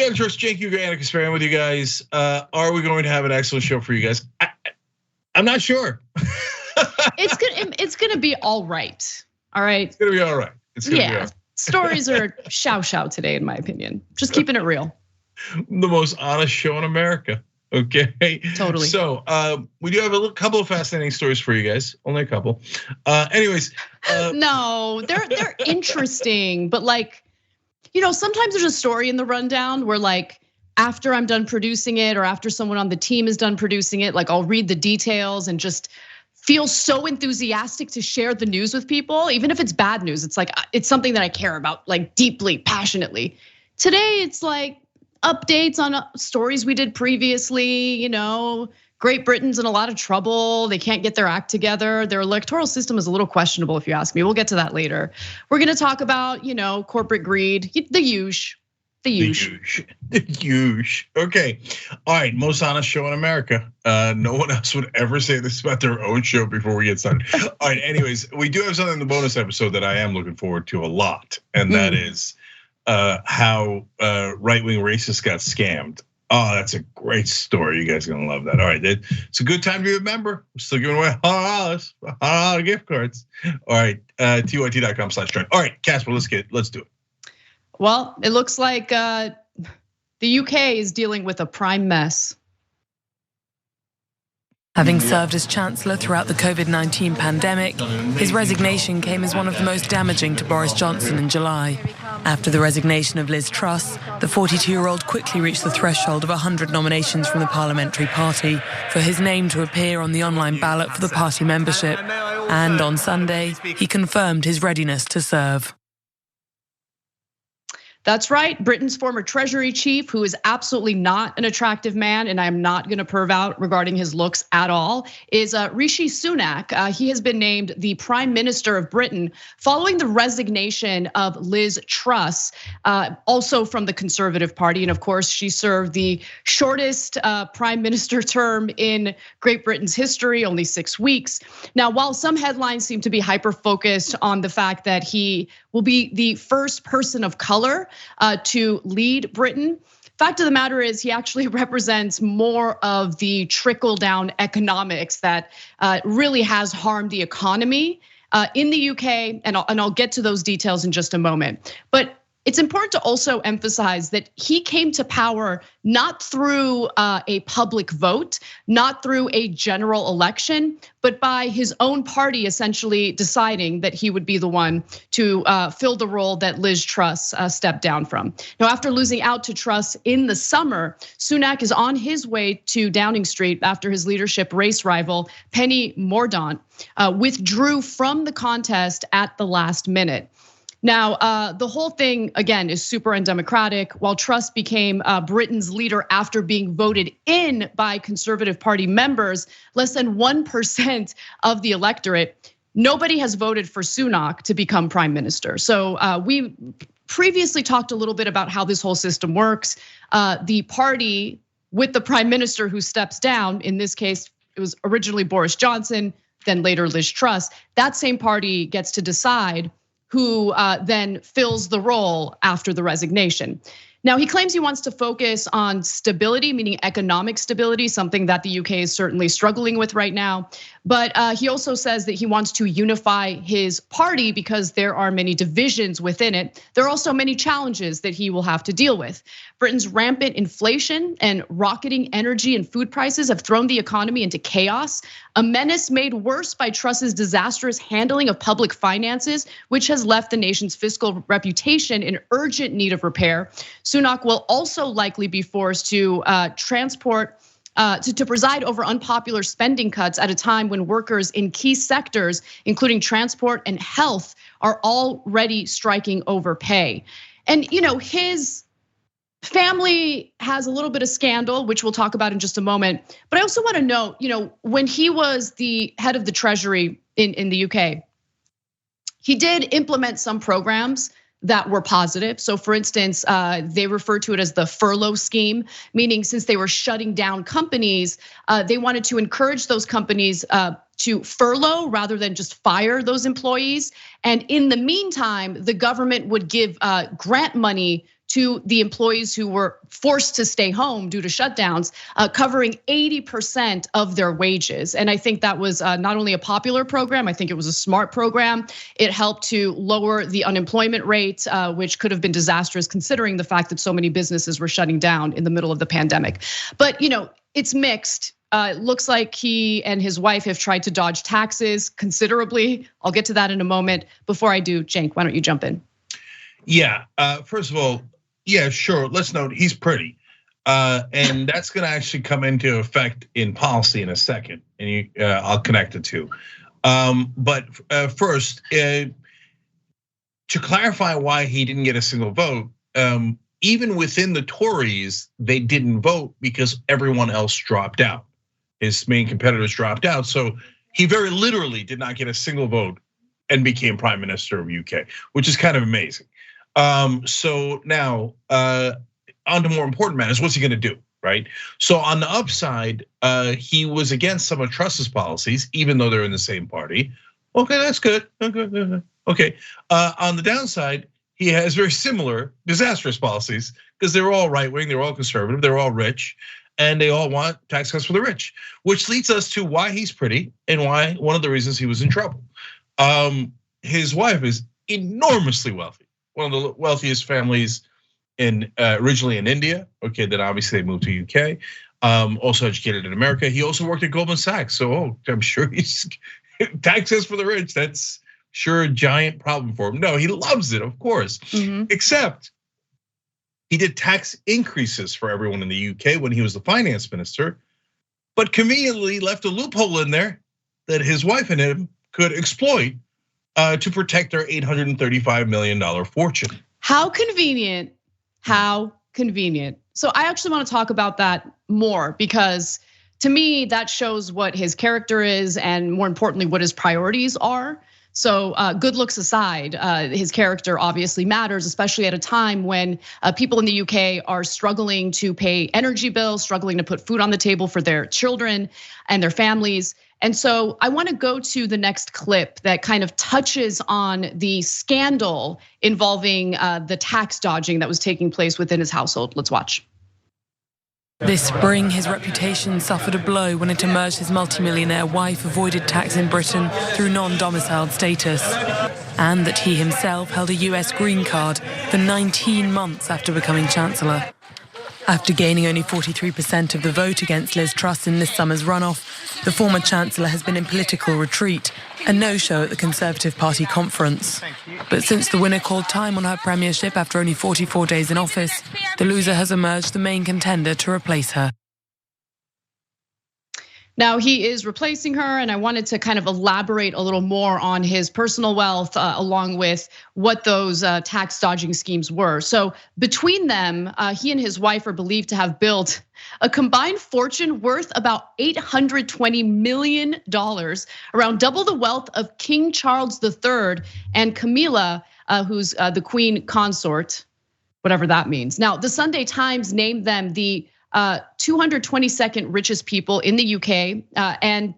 I'm Cenk, Uygur, and Kasparian with you guys. Are we going to have an excellent show for you guys? I'm not sure. It's gonna be all right. All right. It's gonna be all right. Stories are chow today, in my opinion. Just keeping it real. The most honest show in America. Okay. Totally. So we do have a couple of fascinating stories for you guys. Only a couple. Anyways. No, they're interesting, but like, sometimes there's a story in the rundown where like after I'm done producing it or after someone on the team is done producing it, like I'll read the details and just feel so enthusiastic to share the news with people, even if it's bad news. It's like it's something that I care about like deeply, passionately. Today it's like updates on stories we did previously, Great Britain's in a lot of trouble. They can't get their act together. Their electoral system is a little questionable, if you ask me. We'll get to that later. We're gonna talk about, corporate greed, the huge. Okay, all right, most honest show in America. No one else would ever say this about their own show before we get started. All right, anyways, we do have something in the bonus episode that I am looking forward to a lot, and that is how right-wing racists got scammed. Oh, that's a great story. You guys are gonna love that. All right, it's a good time to be a member. We're still giving away $100 gift cards. All right, tyt.com/join. All right, Casper, let's do it. Well, it looks like the UK is dealing with a prime mess. Having served as Chancellor throughout the COVID-19 pandemic, his resignation came as one of the most damaging to Boris Johnson in July. After the resignation of Liz Truss, the 42-year-old quickly reached the threshold of 100 nominations from the parliamentary party for his name to appear on the online ballot for the party membership. And on Sunday, he confirmed his readiness to serve. That's right, Britain's former Treasury chief, who is absolutely not an attractive man, and I'm not gonna perv out regarding his looks at all, is Rishi Sunak. He has been named the Prime Minister of Britain following the resignation of Liz Truss, also from the Conservative Party. And of course, she served the shortest Prime Minister term in Great Britain's history, only 6 weeks. Now, while some headlines seem to be hyper-focused on the fact that he will be the first person of color to lead Britain, fact of the matter is he actually represents more of the trickle down economics that really has harmed the economy in the UK, and I'll get to those details in just a moment. But it's important to also emphasize that he came to power not through a public vote, not through a general election, but by his own party essentially deciding that he would be the one to fill the role that Liz Truss stepped down from. Now, after losing out to Truss in the summer, Sunak is on his way to Downing Street after his leadership race rival, Penny Mordaunt, withdrew from the contest at the last minute. Now, the whole thing, again, is super undemocratic. While Truss became Britain's leader after being voted in by Conservative Party members, less than 1% of the electorate, nobody has voted for Sunak to become prime minister. So we previously talked a little bit about how this whole system works. The party with the prime minister who steps down, in this case, it was originally Boris Johnson, then later Liz Truss, that same party gets to decide who then fills the role after the resignation. Now, he claims he wants to focus on stability, meaning economic stability, something that the UK is certainly struggling with right now. But he also says that he wants to unify his party because there are many divisions within it. There are also many challenges that he will have to deal with. Britain's rampant inflation and rocketing energy and food prices have thrown the economy into chaos, a menace made worse by Truss's disastrous handling of public finances, which has left the nation's fiscal reputation in urgent need of repair. Sunak will also likely be forced to to preside over unpopular spending cuts at a time when workers in key sectors, including transport and health, are already striking over pay. And his family has a little bit of scandal, which we'll talk about in just a moment. But I also want to note, when he was the head of the Treasury in the UK, he did implement some programs that were positive. So for instance, they refer to it as the furlough scheme, meaning since they were shutting down companies, they wanted to encourage those companies to furlough rather than just fire those employees. And in the meantime, the government would give grant money to the employees who were forced to stay home due to shutdowns, covering 80% of their wages. And I think that was not only a popular program, I think it was a smart program. It helped to lower the unemployment rate, which could have been disastrous considering the fact that so many businesses were shutting down in the middle of the pandemic. But it's mixed. Looks like he and his wife have tried to dodge taxes considerably. I'll get to that in a moment. Before I do, Cenk, why don't you jump in? Yeah, first of all, yeah, sure. Let's note he's pretty, and that's going to actually come into effect in policy in a second, and I'll connect the two. But first, to clarify why he didn't get a single vote, even within the Tories, they didn't vote because everyone else dropped out. His main competitors dropped out, so he very literally did not get a single vote and became prime minister of UK, which is kind of amazing. So now, on to more important matters. What's he going to do, right? So on the upside, he was against some of Truss's policies, even though they're in the same party. Okay, that's good. Okay. On the downside, he has very similar disastrous policies because they're all right wing, they're all conservative, they're all rich, and they all want tax cuts for the rich, which leads us to why he's pretty and why one of the reasons he was in trouble. His wife is enormously wealthy, one of the wealthiest families originally in India. Okay, then obviously they moved to UK. Also educated in America. He also worked at Goldman Sachs, so I'm sure he's taxes for the rich. That's sure a giant problem for him. No, he loves it, of course. Except he did tax increases for everyone in the UK when he was the finance minister, but conveniently left a loophole in there that his wife and him could exploit to protect their $835 million fortune. How convenient, how convenient. So I actually want to talk about that more because to me, that shows what his character is and more importantly, what his priorities are. So good looks aside, his character obviously matters, especially at a time when people in the UK are struggling to pay energy bills, struggling to put food on the table for their children and their families. And so I want to go to the next clip that kind of touches on the scandal involving the tax dodging that was taking place within his household. Let's watch. This spring, his reputation suffered a blow when it emerged his multimillionaire wife avoided tax in Britain through non-domiciled status, and that he himself held a US green card for 19 months after becoming chancellor. After gaining only 43% of the vote against Liz Truss in this summer's runoff, the former chancellor has been in political retreat, a no-show at the Conservative Party conference. But since the winner called time on her premiership after only 44 days in office, the loser has emerged the main contender to replace her. Now he is replacing her, and I wanted to kind of elaborate a little more on his personal wealth along with what those tax dodging schemes were. So between them, he and his wife are believed to have built a combined fortune worth about $820 million, around double the wealth of King Charles III and Camilla, who's the Queen consort, whatever that means. Now, the Sunday Times named them the 222nd richest people in the UK, and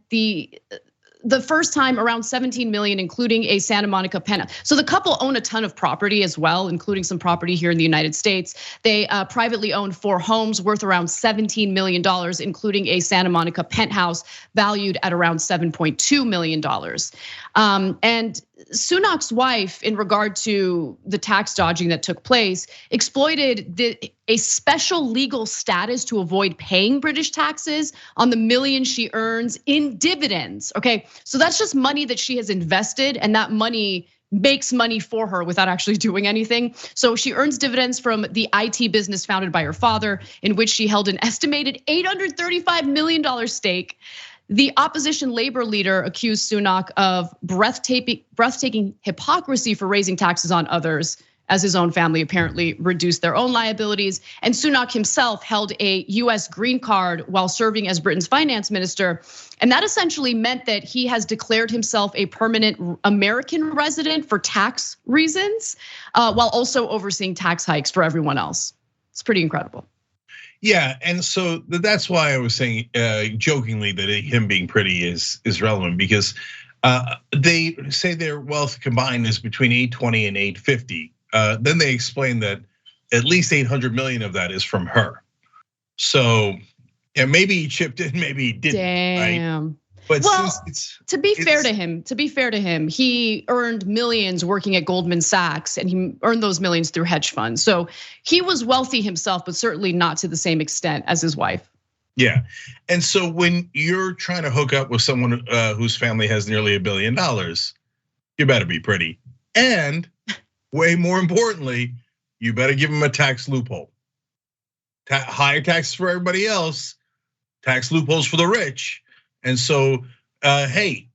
the first time around 17 million, including a Santa Monica penthouse. So the couple own a ton of property as well, including some property here in the United States. They privately own 4 homes worth around $17 million, including a Santa Monica penthouse valued at around $7.2 million. And Sunak's wife, in regard to the tax dodging that took place, exploited a special legal status to avoid paying British taxes on the millions she earns in dividends. Okay, so that's just money that she has invested, and that money makes money for her without actually doing anything. So she earns dividends from the IT business founded by her father, in which she held an estimated $835 million stake. The opposition labor leader accused Sunak of breathtaking hypocrisy for raising taxes on others, as his own family apparently reduced their own liabilities. And Sunak himself held a US green card while serving as Britain's finance minister. And that essentially meant that he has declared himself a permanent American resident for tax reasons, while also overseeing tax hikes for everyone else. It's pretty incredible. Yeah, and so that's why I was saying jokingly that him being pretty is relevant, because they say their wealth combined is between 820 and 850. Then they explain that at least 800 million of that is from her. So, yeah, maybe he chipped in, maybe he didn't. Damn. Right? But well, to be fair to him, he earned millions working at Goldman Sachs, and he earned those millions through hedge funds. So he was wealthy himself, but certainly not to the same extent as his wife. Yeah, and so when you're trying to hook up with someone whose family has nearly $1 billion, you better be pretty. And way more importantly, you better give them a tax loophole. Higher taxes for everybody else, tax loopholes for the rich. And so, hey,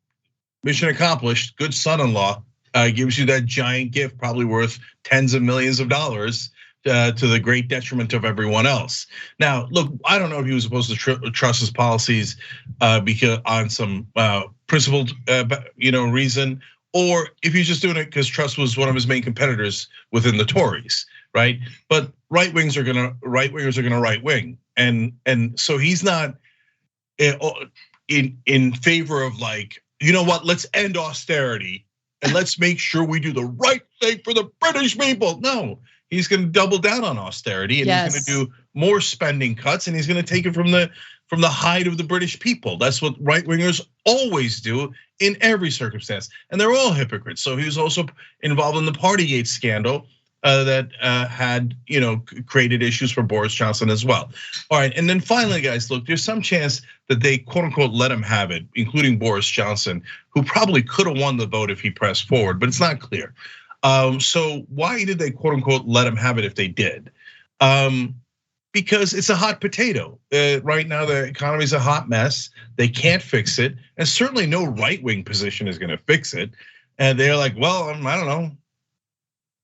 mission accomplished. Good son-in-law gives you that giant gift, probably worth tens of millions of dollars, to the great detriment of everyone else. Now, look, I don't know if he was supposed to trust his policies because on some principled, reason, or if he's just doing it because Truss was one of his main competitors within the Tories, right? But right wingers are gonna right wing, and so he's not in favor of like, you know what? Let's end austerity and let's make sure we do the right thing for the British people. No. He's going to double down on austerity, and he's going to do more spending cuts, and he's going to take it from the hide of the British people. That's what right wingers always do in every circumstance, and they're all hypocrites. So he was also involved in the Partygate scandal that had created issues for Boris Johnson as well. All right, and then finally, guys, look, there's some chance that they quote unquote let him have it, including Boris Johnson, who probably could have won the vote if he pressed forward, but it's not clear. So why did they quote unquote let him have it if they did? Because it's a hot potato. Right now, the economy is a hot mess. They can't fix it, and certainly no right-wing position is going to fix it. And they're like, well, I don't know,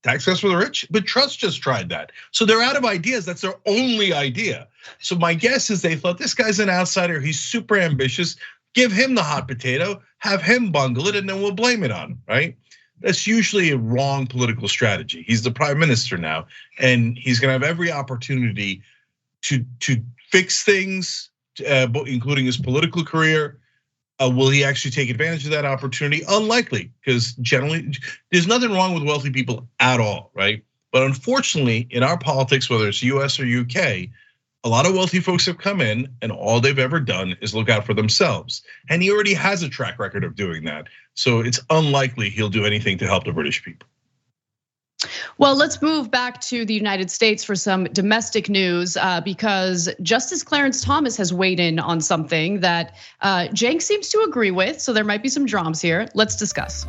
tax cuts for the rich. But Truss just tried that, so they're out of ideas. That's their only idea. So my guess is they thought this guy's an outsider. He's super ambitious. Give him the hot potato, have him bungle it, and then we'll blame it on him, right? That's usually a wrong political strategy. He's the prime minister now, and he's going to have every opportunity to fix things, including his political career. Will he actually take advantage of that opportunity? Unlikely, because generally there's nothing wrong with wealthy people at all, right? But unfortunately, in our politics, whether it's US or UK, a lot of wealthy folks have come in, and all they've ever done is look out for themselves. And he already has a track record of doing that. So it's unlikely he'll do anything to help the British people. Well, let's move back to the United States for some domestic news, because Justice Clarence Thomas has weighed in on something that Cenk seems to agree with. So there might be some drums here. Let's discuss.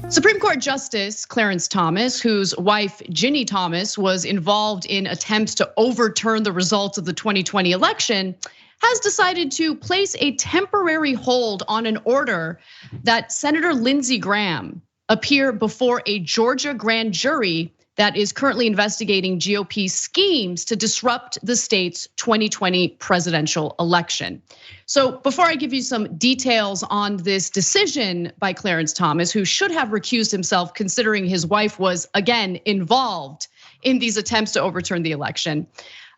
Supreme Court Justice Clarence Thomas, whose wife Ginny Thomas was involved in attempts to overturn the results of the 2020 election, has decided to place a temporary hold on an order that Senator Lindsey Graham appear before a Georgia grand jury that is currently investigating GOP schemes to disrupt the state's 2020 presidential election. So before I give you some details on this decision by Clarence Thomas, who should have recused himself considering his wife was again involved in these attempts to overturn the election,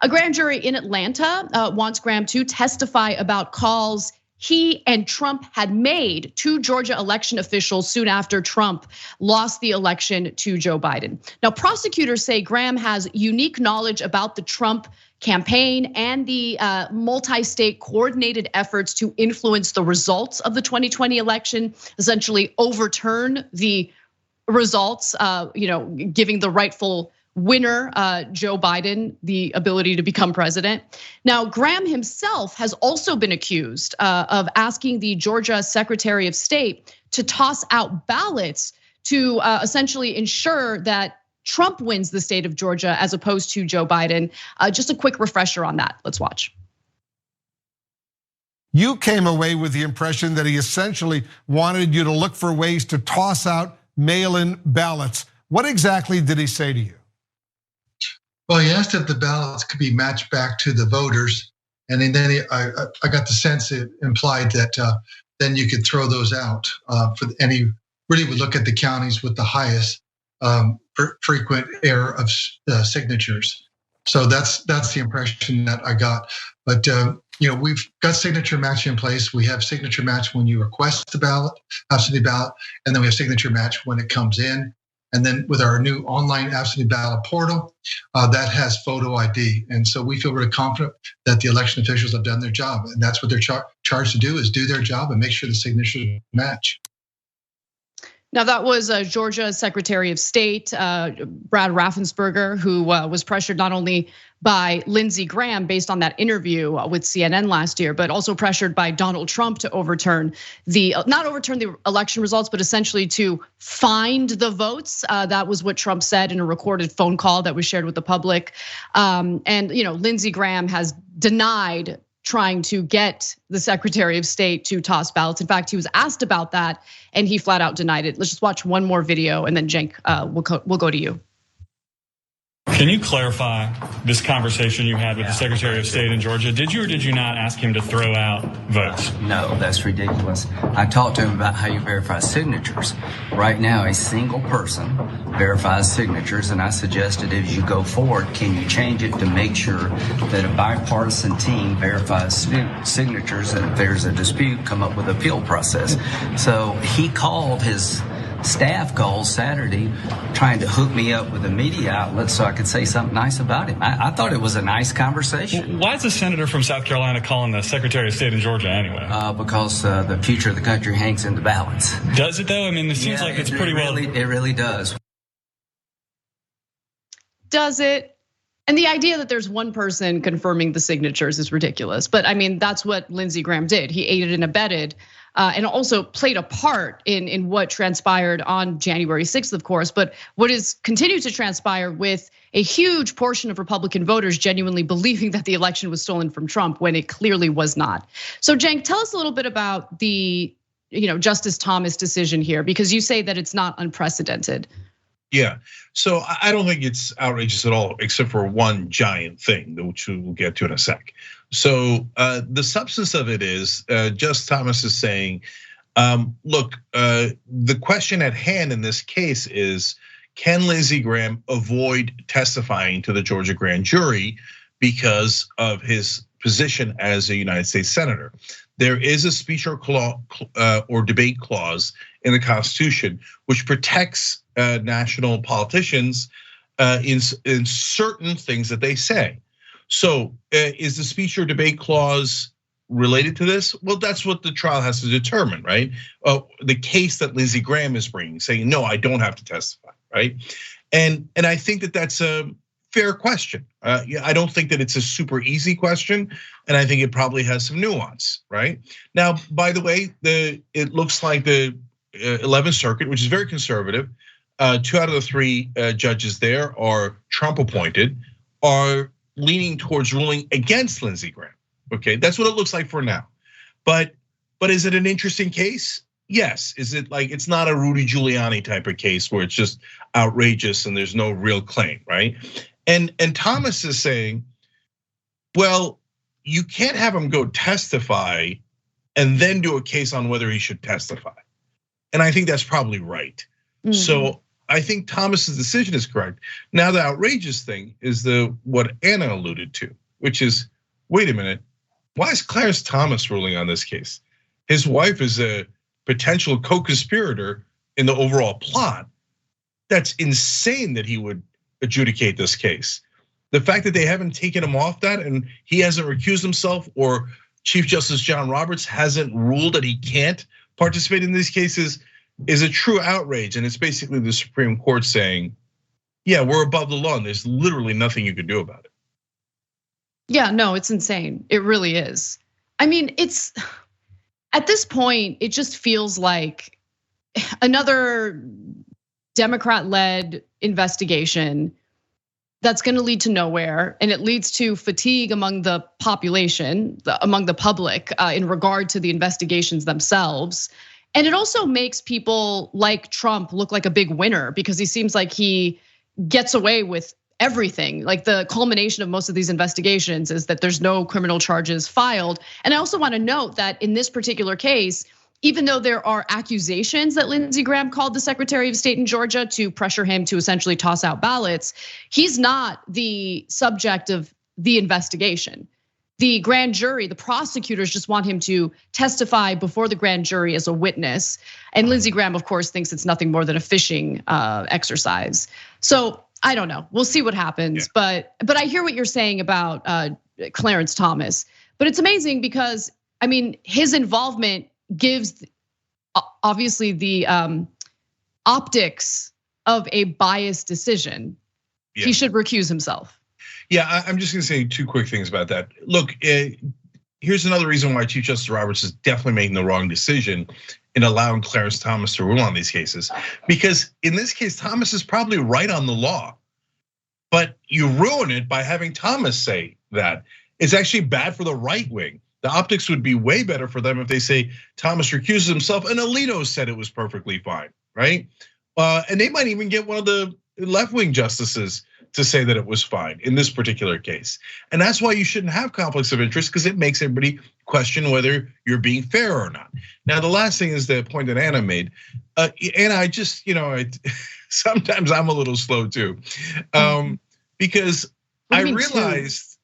a grand jury in Atlanta wants Graham to testify about calls he and Trump had made to Georgia election officials soon after Trump lost the election to Joe Biden. Now, prosecutors say Graham has unique knowledge about the Trump campaign and the multi-state coordinated efforts to influence the results of the 2020 election, essentially overturn the results, giving the rightful winner, Joe Biden, the ability to become president. Now, Graham himself has also been accused of asking the Georgia Secretary of State to toss out ballots to essentially ensure that Trump wins the state of Georgia as opposed to Joe Biden. Just a quick refresher on that. Let's watch. You came away with the impression that he essentially wanted you to look for ways to toss out mail-in ballots. What exactly did he say to you? Well, he asked if the ballots could be matched back to the voters, and then I got the sense it implied that then you could throw those out for any really would look at the counties with the highest frequent error of signatures. So that's the impression that I got. But we've got signature match in place. We have signature match when you request the ballot, absentee ballot, and then we have signature match when it comes in. And then with our new online absentee ballot portal, that has photo ID. And so we feel really confident that the election officials have done their job. And that's what they're charged to do, is do their job and make sure the signatures match. Now that was Georgia's Secretary of State, Brad Raffensperger, who was pressured not only by Lindsey Graham based on that interview with CNN last year, but also pressured by Donald Trump to not overturn the election results, but essentially to find the votes. That was what Trump said in a recorded phone call that was shared with the public. And Lindsey Graham has denied trying to get the Secretary of State to toss ballots. In fact, he was asked about that and he flat out denied it. Let's just watch one more video and then Cenk, we'll go to you. Can you clarify this conversation you had with the Secretary of State in Georgia? Did you or did you not ask him to throw out votes? No, that's ridiculous. I talked to him about how you verify signatures. Right now, a single person verifies signatures, and I suggested as you go forward, can you change it to make sure that a bipartisan team verifies signatures, and if there's a dispute, come up with an appeal process. So he called his staff called Saturday trying to hook me up with a media outlet so I could say something nice about him. I thought it was a nice conversation. Why is the senator from South Carolina calling the Secretary of State in Georgia anyway? Because the future of the country hangs in the balance. Does it though? I mean, it seems like it's pretty well. It really does. Does it? And the idea that there's one person confirming the signatures is ridiculous. But I mean, that's what Lindsey Graham did. He aided and abetted and also played a part in what transpired on January 6th, of course, but what is continued to transpire with a huge portion of Republican voters genuinely believing that the election was stolen from Trump when it clearly was not. So Cenk, tell us a little bit about the Justice Thomas decision here, because you say that it's not unprecedented. Yeah, so I don't think it's outrageous at all, except for one giant thing, which we'll get to in a sec. So the substance of it is, Justice Thomas is saying, look, the question at hand in this case is, can Lindsey Graham avoid testifying to the Georgia grand jury because of his position as a United States senator? There is a speech or debate clause in the Constitution which protects national politicians in certain things that they say. So is the speech or debate clause related to this? Well, that's what the trial has to determine, right? The case that Lindsey Graham is bringing, saying, no, I don't have to testify, right? And I think that that's a fair question. I don't think that it's a super easy question, and I think it probably has some nuance, right? Now, by the way, it looks like the 11th Circuit, which is very conservative, 2 out of the 3 judges there are Trump appointed, are leaning towards ruling against Lindsey Graham. Okay, that's what it looks like for now. But is it an interesting case? Yes. Is it like, it's not a Rudy Giuliani type of case where it's just outrageous and there's no real claim, right? And Thomas is saying, well, you can't have him go testify and then do a case on whether he should testify. And I think that's probably right. Mm-hmm. So I think Thomas's decision is correct. Now, the outrageous thing is what Anna alluded to, which is, wait a minute, why is Clarence Thomas ruling on this case? His wife is a potential co-conspirator in the overall plot. That's insane that he would adjudicate this case. The fact that they haven't taken him off that and he hasn't recused himself, or Chief Justice John Roberts hasn't ruled that he can't participate in these cases, is a true outrage. And it's basically the Supreme Court saying, yeah, we're above the law and there's literally nothing you can do about it. Yeah, no, it's insane. It really is. I mean, it's at this point, it just feels like another Democrat-led investigation that's going to lead to nowhere, and it leads to fatigue among the population, among the public, in regard to the investigations themselves. And it also makes people like Trump look like a big winner because he seems like he gets away with everything. Like the culmination of most of these investigations is that there's no criminal charges filed. And I also want to note that in this particular case, even though there are accusations that Lindsey Graham called the Secretary of State in Georgia to pressure him to essentially toss out ballots, he's not the subject of the investigation. The grand jury, the prosecutors just want him to testify before the grand jury as a witness. And Lindsey Graham, of course, thinks it's nothing more than a fishing exercise. So I don't know, we'll see what happens. Yeah. But I hear what you're saying about Clarence Thomas. But it's amazing because, I mean, his involvement gives obviously the optics of a biased decision. Yeah. He should recuse himself. Yeah, I'm just gonna say 2 quick things about that. Look, here's another reason why Chief Justice Roberts is definitely making the wrong decision in allowing Clarence Thomas to rule on these cases. Because in this case, Thomas is probably right on the law, but you ruin it by having Thomas say that. It's actually bad for the right wing. The optics would be way better for them if they say Thomas recuses himself and Alito said it was perfectly fine, right? And they might even get one of the left-wing justices to say that it was fine in this particular case. And that's why you shouldn't have conflicts of interest, because it makes everybody question whether you're being fair or not. Now, the last thing is the point that Anna made. Anna, I just, sometimes I'm a little slow too, because I realized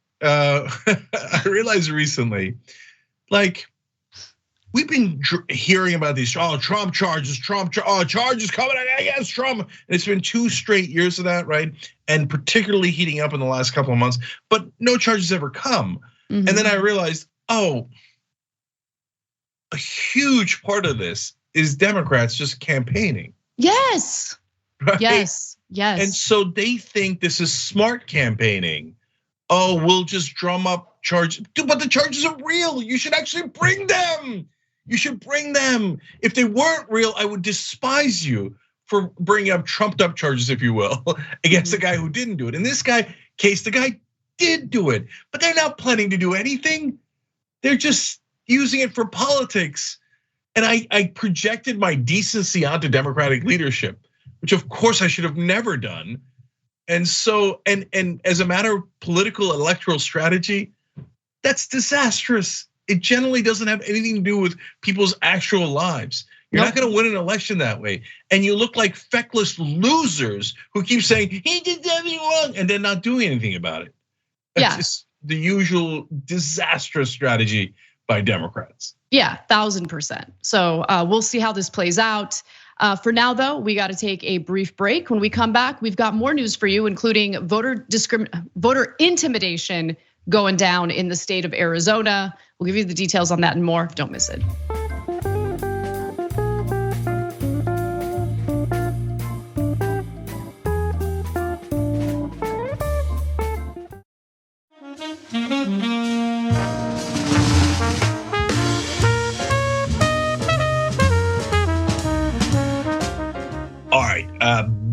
recently, like, we've been hearing about these Trump charges, charges coming against Trump. And it's been 2 straight years of that, right? And particularly heating up in the last couple of months, but no charges ever come. Mm-hmm. And then I realized, a huge part of this is Democrats just campaigning. Yes, right? Yes. And so they think this is smart campaigning. We'll just drum up charges, but the charges are real. You should actually bring them. You should bring them. If they weren't real, I would despise you for bringing up trumped up charges, if you will, against the guy who didn't do it. In this case, the guy did do it, but they're not planning to do anything. They're just using it for politics. And I projected my decency onto Democratic leadership, which of course I should have never done. And so, and as a matter of political electoral strategy, that's disastrous. It generally doesn't have anything to do with people's actual lives. You're not gonna win an election that way. And you look like feckless losers who keep saying, he did everything wrong, and then not doing anything about it. That's just the usual disastrous strategy by Democrats. Yeah, 1000%. So we'll see how this plays out. For now, though, we got to take a brief break. When we come back, we've got more news for you, including voter intimidation going down in the state of Arizona. We'll give you the details on that and more. Don't miss it.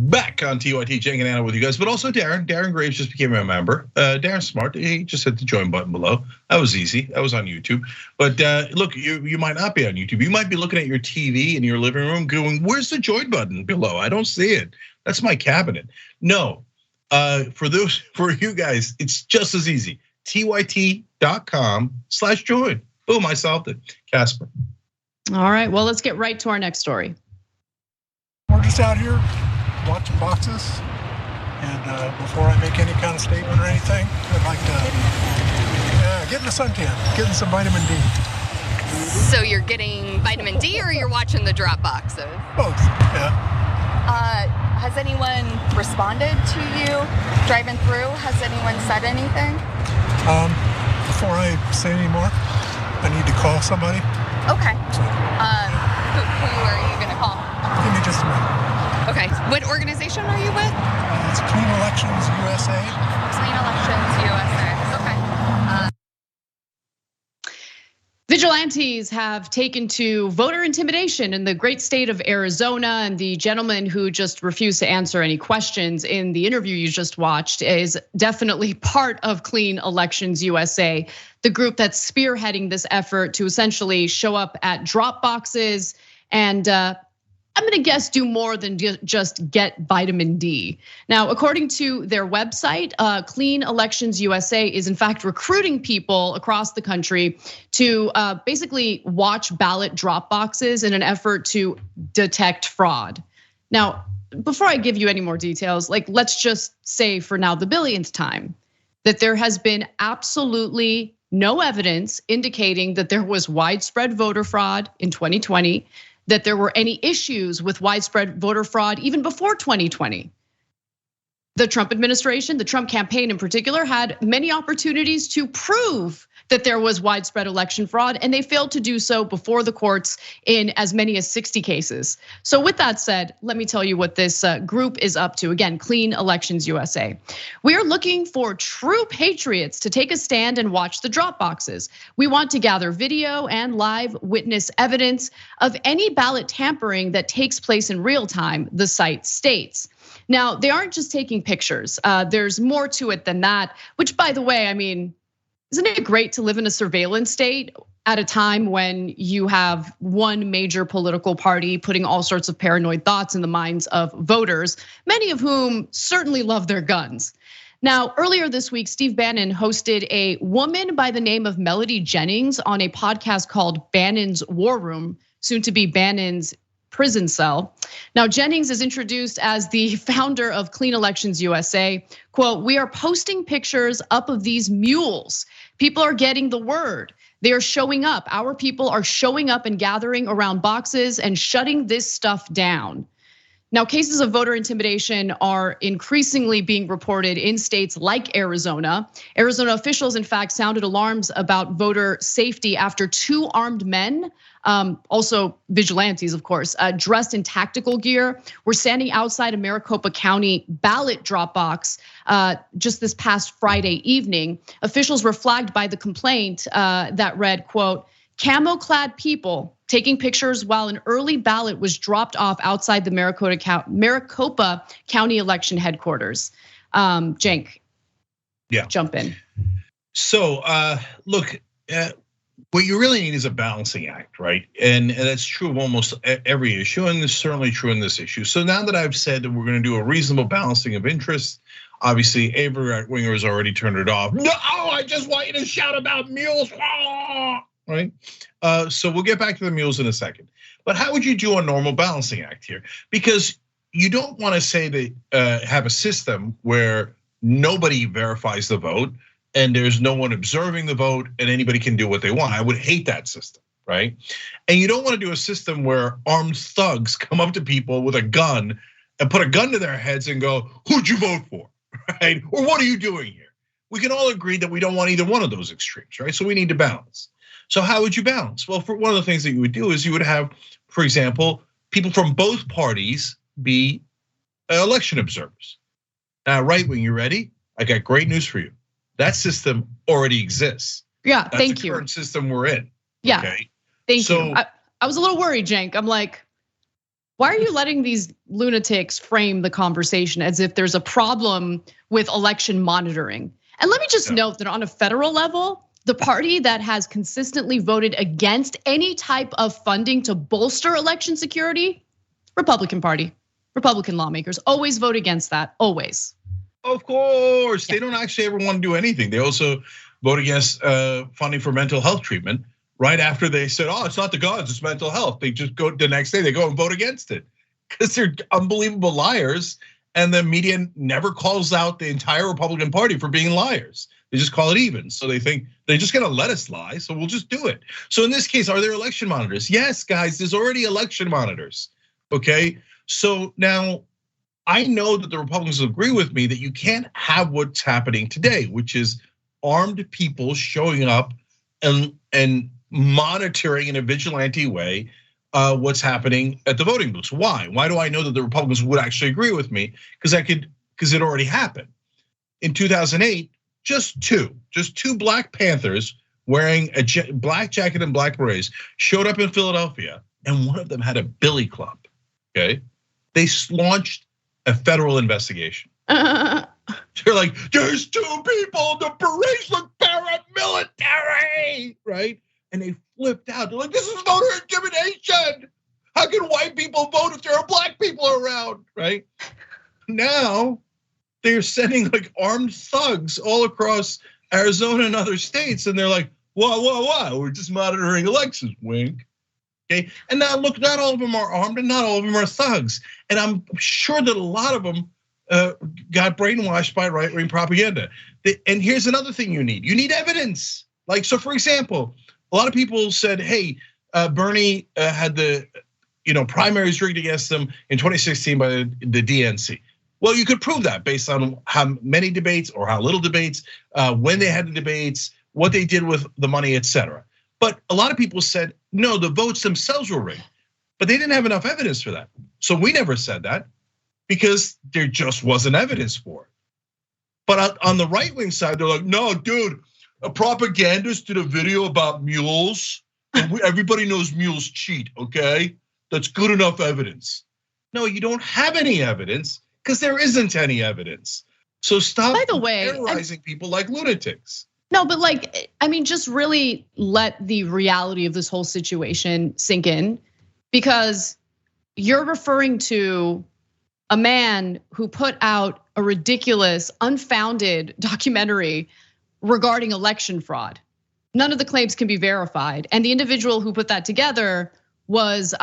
Back on TYT, Cenk and Anna with you guys, but also Darren. Darren Graves just became a member. Darren's smart. He just hit the join button below. That was easy. That was on YouTube. But look, you might not be on YouTube. You might be looking at your TV in your living room going, where's the join button below? I don't see it. That's my cabinet. No, for you guys, it's just as easy. TYT.com/join. Boom, I solved it. Casper. All right, well, let's get right to our next story. We're just out here watching boxes, and before I make any kind of statement or anything, I'd like to get in the suntan, getting some vitamin D. So you're getting vitamin D, or you're watching the drop boxes? Both, yeah. Has anyone responded to you driving through? Has anyone said anything? Before I say any more, I need to call somebody. Okay. So, who are you gonna call? Give me just a minute. Okay, what organization are you with? It's Clean Elections USA. Clean Elections USA, okay. Vigilantes have taken to voter intimidation in the great state of Arizona, and the gentleman who just refused to answer any questions in the interview you just watched is definitely part of Clean Elections USA, the group that's spearheading this effort to essentially show up at drop boxes and I'm gonna guess do more than just get vitamin D. Now, according to their website, Clean Elections USA is in fact recruiting people across the country to basically watch ballot drop boxes in an effort to detect fraud. Now, before I give you any more details, like let's just say for now the billionth time that there has been absolutely no evidence indicating that there was widespread voter fraud in 2020, that there were any issues with widespread voter fraud even before 2020. The Trump administration, the Trump campaign in particular, had many opportunities to prove that there was widespread election fraud, and they failed to do so before the courts in as many as 60 cases. So with that said, let me tell you what this group is up to. Again, Clean Elections USA. We are looking for true patriots to take a stand and watch the drop boxes. We want to gather video and live witness evidence of any ballot tampering that takes place in real time, the site states. Now, they aren't just taking pictures. There's more to it than that, which by the way, I mean, isn't it great to live in a surveillance state at a time when you have one major political party putting all sorts of paranoid thoughts in the minds of voters, many of whom certainly love their guns. Now, earlier this week, Steve Bannon hosted a woman by the name of Melody Jennings on a podcast called Bannon's War Room, soon to be Bannon's prison cell. Now, Jennings is introduced as the founder of Clean Elections USA. Quote, "We are posting pictures up of these mules. People are getting the word. They are showing up. Our people are showing up and gathering around boxes and shutting this stuff down." Now, cases of voter intimidation are increasingly being reported in states like Arizona. Arizona officials, in fact, sounded alarms about voter safety after 2 armed men, also vigilantes, of course, dressed in tactical gear, were standing outside a Maricopa County ballot drop box just this past Friday evening. Officials were flagged by the complaint that read, quote, "Camo-clad people taking pictures while an early ballot was dropped off outside the Maricopa County election headquarters." Cenk, yeah, jump in. So look, what you really need is a balancing act, right? And that's true of almost every issue, and it's certainly true in this issue. So now that I've said that we're gonna do a reasonable balancing of interests, obviously every right-winger has already turned it off. No, I just want you to shout about mules. Right? So we'll get back to the mules in a second. But how would you do a normal balancing act here? Because you don't want to say that have a system where nobody verifies the vote and there's no one observing the vote and anybody can do what they want. I would hate that system, right? And you don't want to do a system where armed thugs come up to people with a gun and put a gun to their heads and go, "Who'd you vote for?" Right? Or what are you doing here? We can all agree that we don't want either one of those extremes, right? So we need to balance. So how would you balance? Well, for one of the things that you would do is you would have, for example, people from both parties be election observers. Now, right wing, you ready? I got great news for you. That system already exists. Yeah, thank you. That's the current system we're in. Yeah, okay? Thank you. I was a little worried, Cenk. I'm like, why are you letting these lunatics frame the conversation as if there's a problem with election monitoring? And let me just note that on a federal level, the party that has consistently voted against any type of funding to bolster election security, Republican Party, Republican lawmakers always vote against that, always. Of course, they don't actually ever want to do anything. They also vote against funding for mental health treatment right after they said, "Oh, it's not the guns, it's mental health." They just go the next day, they go and vote against it because they're unbelievable liars. And the media never calls out the entire Republican Party for being liars. They just call it even. So they think they're just gonna let us lie, so we'll just do it. So in this case, are there election monitors? Yes, guys, there's already election monitors, okay? So now, I know that the Republicans agree with me that you can't have what's happening today, which is armed people showing up and monitoring in a vigilante way what's happening at the voting booths. Why? Why do I know that the Republicans would actually agree with me? Because it already happened. In 2008, just two Black Panthers wearing a black jacket and black berets showed up in Philadelphia, and one of them had a billy club, okay? They launched a federal investigation. They're like, "There's 2 people, the berets look paramilitary," right? And they flipped out. They're like, "This is voter intimidation. How can white people vote if there are black people around, right? Now, they're sending like armed thugs all across Arizona and other states, and they're like, whoa, we're just monitoring elections, wink. Okay, and now look, not all of them are armed and not all of them are thugs. And I'm sure that a lot of them got brainwashed by right-wing propaganda. And here's another thing you need evidence. Like, so for example, a lot of people said, hey, Bernie had the primaries rigged against them in 2016 by the DNC. Well, you could prove that based on how many debates or how little debates, when they had the debates, what they did with the money, etc. But a lot of people said, no, the votes themselves were rigged, but they didn't have enough evidence for that. So we never said that because there just wasn't evidence for it. But on the right-wing side, they're like, no, dude, a propagandist did a video about mules, and everybody knows mules cheat, okay? That's good enough evidence. No, you don't have any evidence because there isn't any evidence. So stop terrorizing people like lunatics. No, but like, I mean, just really let the reality of this whole situation sink in, because you're referring to a man who put out a ridiculous, unfounded documentary regarding election fraud. None of the claims can be verified. And the individual who put that together was,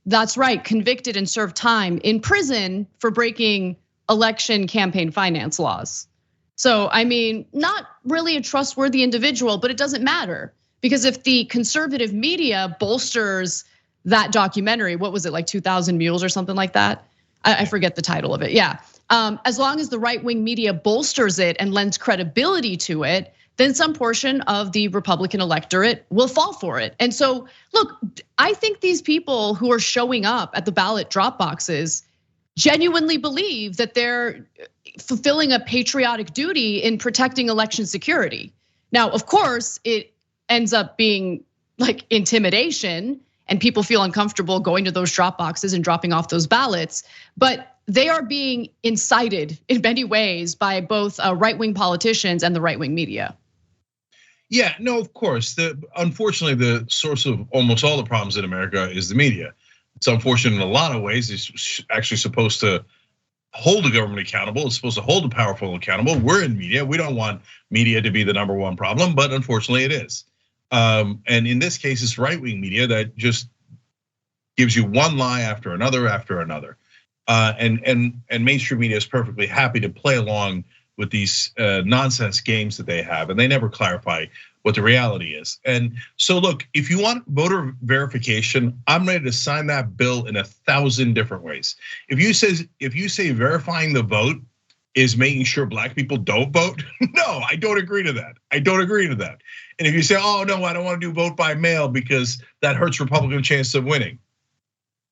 that's right, convicted and served time in prison for breaking election campaign finance laws. So, I mean, not really a trustworthy individual, but it doesn't matter, because if the conservative media bolsters that documentary, what was it, like 2,000 Mules or something like that? I forget the title of it, yeah. As long as the right-wing media bolsters it and lends credibility to it, then some portion of the Republican electorate will fall for it. And so, look, I think these people who are showing up at the ballot drop boxes genuinely believe that they're fulfilling a patriotic duty in protecting election security. Now, of course, it ends up being like intimidation and people feel uncomfortable going to those drop boxes and dropping off those ballots, but they are being incited in many ways by both right-wing politicians and the right-wing media. Yeah, no, of course. Unfortunately, the source of almost all the problems in America is the media. It's unfortunate in a lot of ways. It's actually supposed to hold the government accountable. It's supposed to hold the powerful accountable. We're in media. We don't want media to be the number one problem, but unfortunately it is. And in this case, it's right-wing media that just gives you one lie after another after another. And mainstream media is perfectly happy to play along with these nonsense games that they have, and they never clarify what the reality is. And so look, if you want voter verification, I'm ready to sign that bill in 1,000 different ways. If you say verifying the vote is making sure black people don't vote, no, I don't agree to that. I don't agree to that. And if you say, oh no, I don't want to do vote by mail because that hurts Republican chances of winning.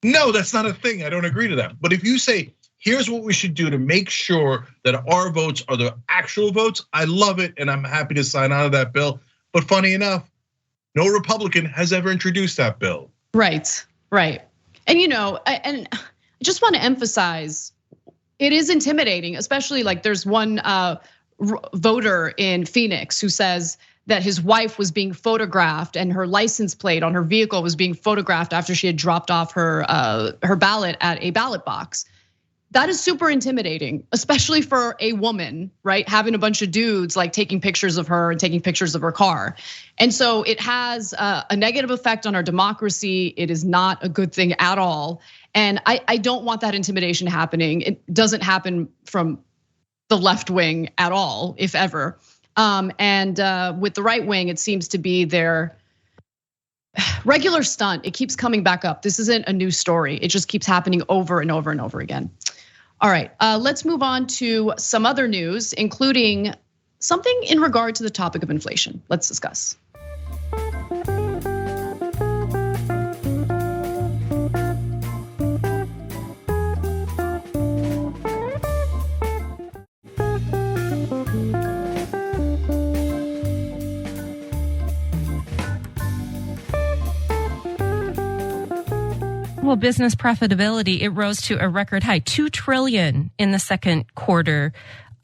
No, that's not a thing. I don't agree to that. But if you say, here's what we should do to make sure that our votes are the actual votes, I love it, and I'm happy to sign on to that bill. But funny enough, no Republican has ever introduced that bill. Right. And and I just want to emphasize, it is intimidating, especially like there's one voter in Phoenix who says that his wife was being photographed and her license plate on her vehicle was being photographed after she had dropped off her ballot at a ballot box. That is super intimidating, especially for a woman, right? Having a bunch of dudes like taking pictures of her and taking pictures of her car. And so it has a negative effect on our democracy. It is not a good thing at all. And I don't want that intimidation happening. It doesn't happen from the left wing at all, if ever. And with the right wing, it seems to be their regular stunt. It keeps coming back up. This isn't a new story. It just keeps happening over and over and over again. All right, let's move on to some other news, including something in regard to the topic of inflation. Let's discuss. Well, business profitability, it rose to a record high, $2 trillion in the second quarter.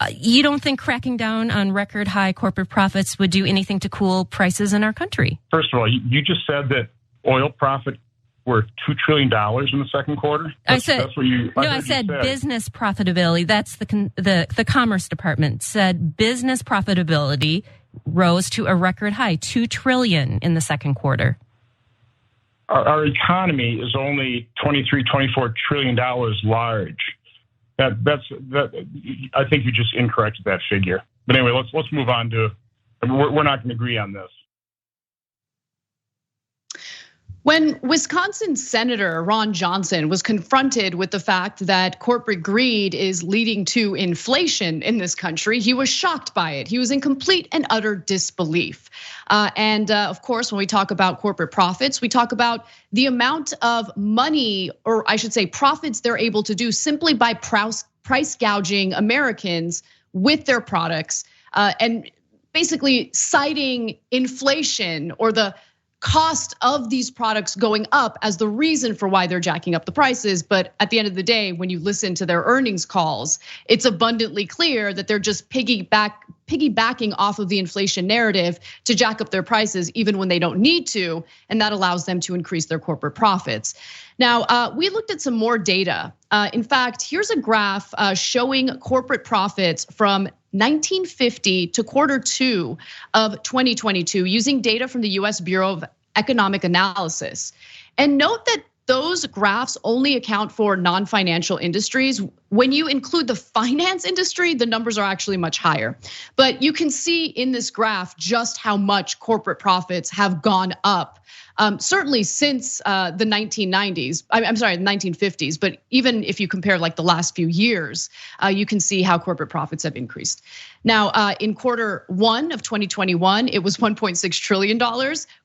You don't think cracking down on record high corporate profits would do anything to cool prices in our country? First of all, you just said that oil profit worth $2 trillion in the second quarter? I said business profitability. That's the Commerce Department said business profitability rose to a record high, $2 trillion in the second quarter. Our economy is only $24 trillion large. That's I think you just incorrected that figure. But anyway, let's move on to. We're not going to agree on this. When Wisconsin Senator Ron Johnson was confronted with the fact that corporate greed is leading to inflation in this country, he was shocked by it. He was in complete and utter disbelief. And of course, when we talk about corporate profits, we talk about the amount of money, or I should say profits they're able to do simply by price gouging Americans with their products, and basically citing inflation or the cost of these products going up as the reason for why they're jacking up the prices. But at the end of the day, when you listen to their earnings calls, it's abundantly clear that they're just piggybacking off of the inflation narrative to jack up their prices even when they don't need to, and that allows them to increase their corporate profits. Now, we looked at some more data. In fact, here's a graph showing corporate profits from 1950 to quarter two of 2022 using data from the US Bureau of Economic Analysis. And note that those graphs only account for non-financial industries. When you include the finance industry, the numbers are actually much higher. But you can see in this graph just how much corporate profits have gone up. Certainly since the 1990s, I'm sorry, the 1950s, but even if you compare like the last few years, you can see how corporate profits have increased. Now, in quarter one of 2021, it was $1.6 trillion.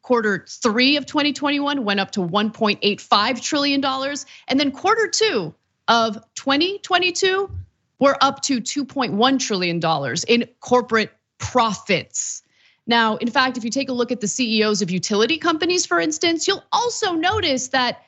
Quarter three of 2021 went up to $1.85 trillion. And then quarter two of 2022, we're up to $2.1 trillion in corporate profits. Now, in fact, if you take a look at the CEOs of utility companies, for instance, you'll also notice that,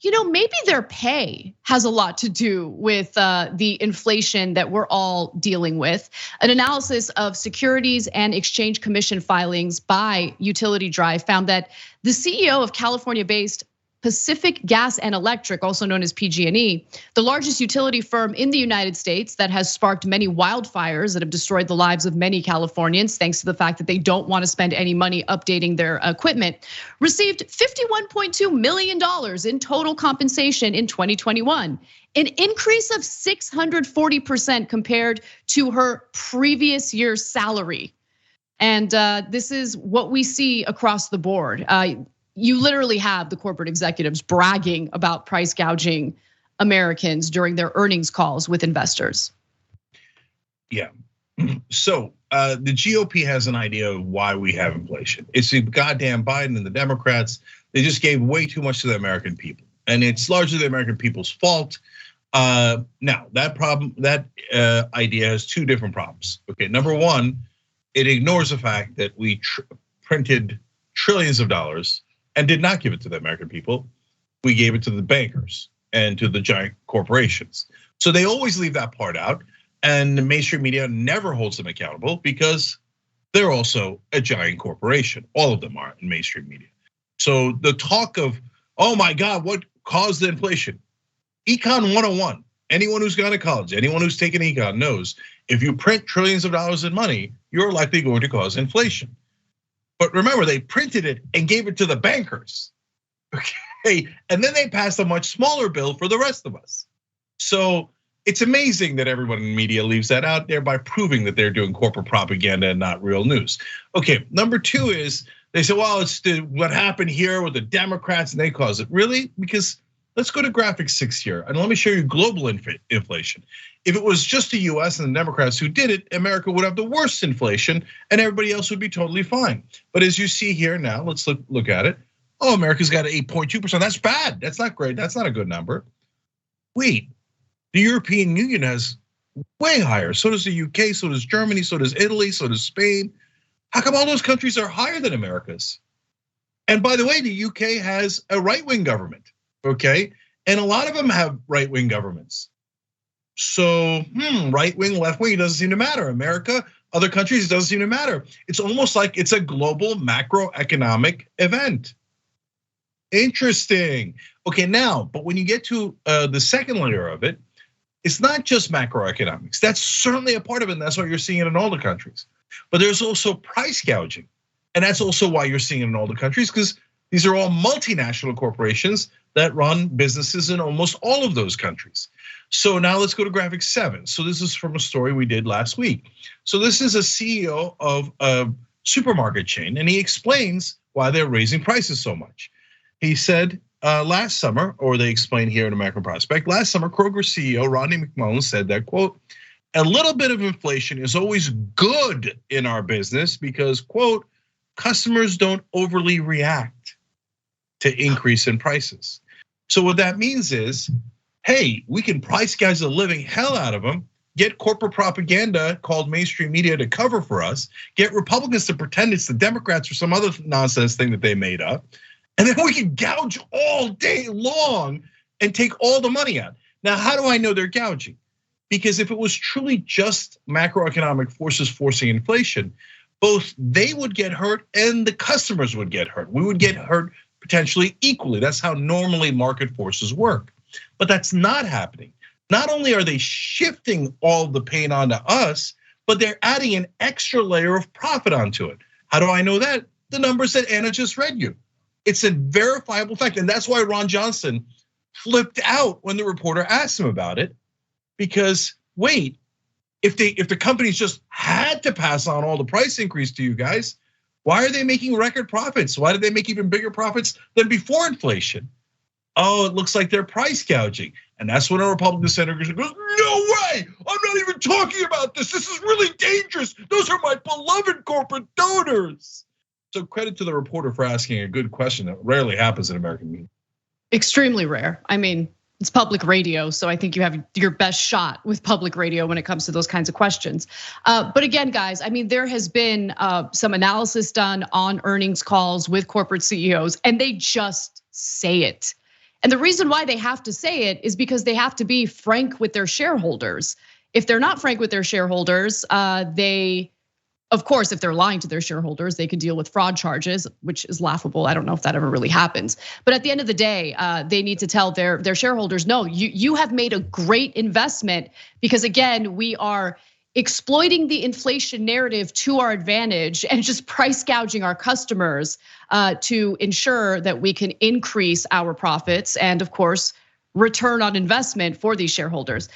maybe their pay has a lot to do with the inflation that we're all dealing with. An analysis of Securities and Exchange Commission filings by Utility Drive found that the CEO of California-based Pacific Gas and Electric, also known as PG&E, the largest utility firm in the United States that has sparked many wildfires that have destroyed the lives of many Californians, thanks to the fact that they don't want to spend any money updating their equipment, received $51.2 million in total compensation in 2021, an increase of 640% compared to her previous year's salary. And this is what we see across the board. You literally have the corporate executives bragging about price gouging Americans during their earnings calls with investors. Yeah, so the GOP has an idea of why we have inflation. It's the goddamn Biden and the Democrats. They just gave way too much to the American people, and it's largely the American people's fault. Now that idea has two different problems. Okay, number one, it ignores the fact that we printed trillions of dollars and did not give it to the American people. We gave it to the bankers and to the giant corporations. So they always leave that part out, and the mainstream media never holds them accountable because they're also a giant corporation. All of them are in mainstream media. So the talk of, oh my God, what caused the inflation? Econ 101. Anyone who's gone to college, anyone who's taken econ knows if you print trillions of dollars in money, you're likely going to cause inflation. But remember, they printed it and gave it to the bankers, okay? And then they passed a much smaller bill for the rest of us. So it's amazing that everyone in the media leaves that out there by proving that they're doing corporate propaganda and not real news. Okay, number two is they say, well, it's what happened here with the Democrats and they caused it. Really? Because let's go to graphic 6 here and let me show you global inflation. If it was just the US and the Democrats who did it, America would have the worst inflation and everybody else would be totally fine. But as you see here now, let's look at it. Oh, America's got 8.2%. That's bad. That's not great. That's not a good number. Wait, the European Union has way higher. So does the UK, so does Germany, so does Italy, so does Spain. How come all those countries are higher than America's? And by the way, the UK has a right-wing government, okay? And a lot of them have right-wing governments. So right wing, left wing, it doesn't seem to matter. America, other countries, it doesn't seem to matter. It's almost like it's a global macroeconomic event. Interesting. Okay, now, but when you get to the second layer of it, it's not just macroeconomics. That's certainly a part of it, and that's why you're seeing it in all the countries. But there's also price gouging, and that's also why you're seeing it in all the countries, because these are all multinational corporations that run businesses in almost all of those countries. So now let's go to graphic 7. So this is from a story we did last week. So this is a CEO of a supermarket chain, and he explains why they're raising prices so much. He said last summer, or they explain here in American Prospect, last summer Kroger CEO Rodney McMullen said that, quote, a little bit of inflation is always good in our business because, quote, customers don't overly react to increase in prices. So what that means is, hey, we can price guys the living hell out of them, get corporate propaganda called mainstream media to cover for us, get Republicans to pretend it's the Democrats or some other nonsense thing that they made up, and then we can gouge all day long and take all the money out. Now, how do I know they're gouging? Because if it was truly just macroeconomic forces forcing inflation, both they would get hurt and the customers would get hurt. We would get hurt potentially equally. That's how normally market forces work. But that's not happening. Not only are they shifting all the pain onto us, but they're adding an extra layer of profit onto it. How do I know that? The numbers that Anna just read you. It's a verifiable fact. And that's why Ron Johnson flipped out when the reporter asked him about it. Because wait, if the companies just had to pass on all the price increase to you guys, why are they making record profits? Why did they make even bigger profits than before inflation? Oh, it looks like they're price gouging. And that's when a Republican senator goes, no way, I'm not even talking about this. This is really dangerous. Those are my beloved corporate donors. So credit to the reporter for asking a good question that rarely happens in American media. Extremely rare. I mean, it's public radio, so I think you have your best shot with public radio when it comes to those kinds of questions. But again, guys, I mean, there has been some analysis done on earnings calls with corporate CEOs, and they just say it. And the reason why they have to say it is because they have to be frank with their shareholders. If they're not frank with their shareholders, of course, if they're lying to their shareholders, they could deal with fraud charges, which is laughable. I don't know if that ever really happens. But at the end of the day, they need to tell their shareholders, no, you have made a great investment because again, we are exploiting the inflation narrative to our advantage and just price gouging our customers to ensure that we can increase our profits and of course, return on investment for these shareholders.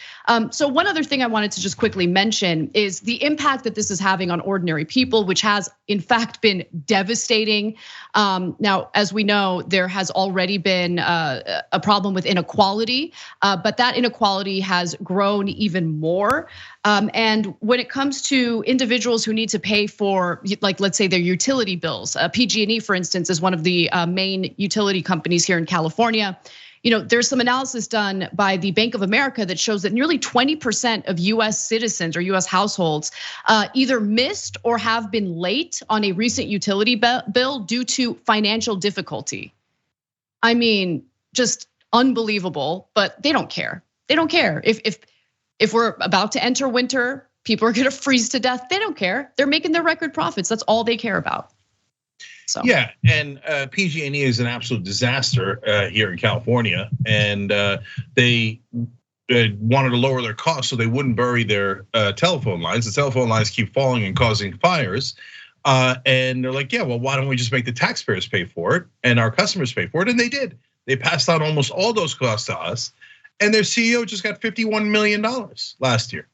So one other thing I wanted to just quickly mention is the impact that this is having on ordinary people, which has in fact been devastating. Now, as we know, there has already been a problem with inequality, but that inequality has grown even more. And when it comes to individuals who need to pay for, like, let's say their utility bills, PG&E, for instance, is one of the main utility companies here in California. You know, there's some analysis done by the Bank of America that shows that nearly 20% of US citizens or US households either missed or have been late on a recent utility bill due to financial difficulty. I mean, just unbelievable, but they don't care. They don't care. If we're about to enter winter, people are gonna freeze to death. They don't care. They're making their record profits. That's all they care about. So. Yeah, and PG&E is an absolute disaster here in California, and they wanted to lower their costs so they wouldn't bury their telephone lines. The telephone lines keep falling and causing fires, and they're like, yeah, well, why don't we just make the taxpayers pay for it and our customers pay for it? And they did. They passed on almost all those costs to us, and their CEO just got $51 million last year.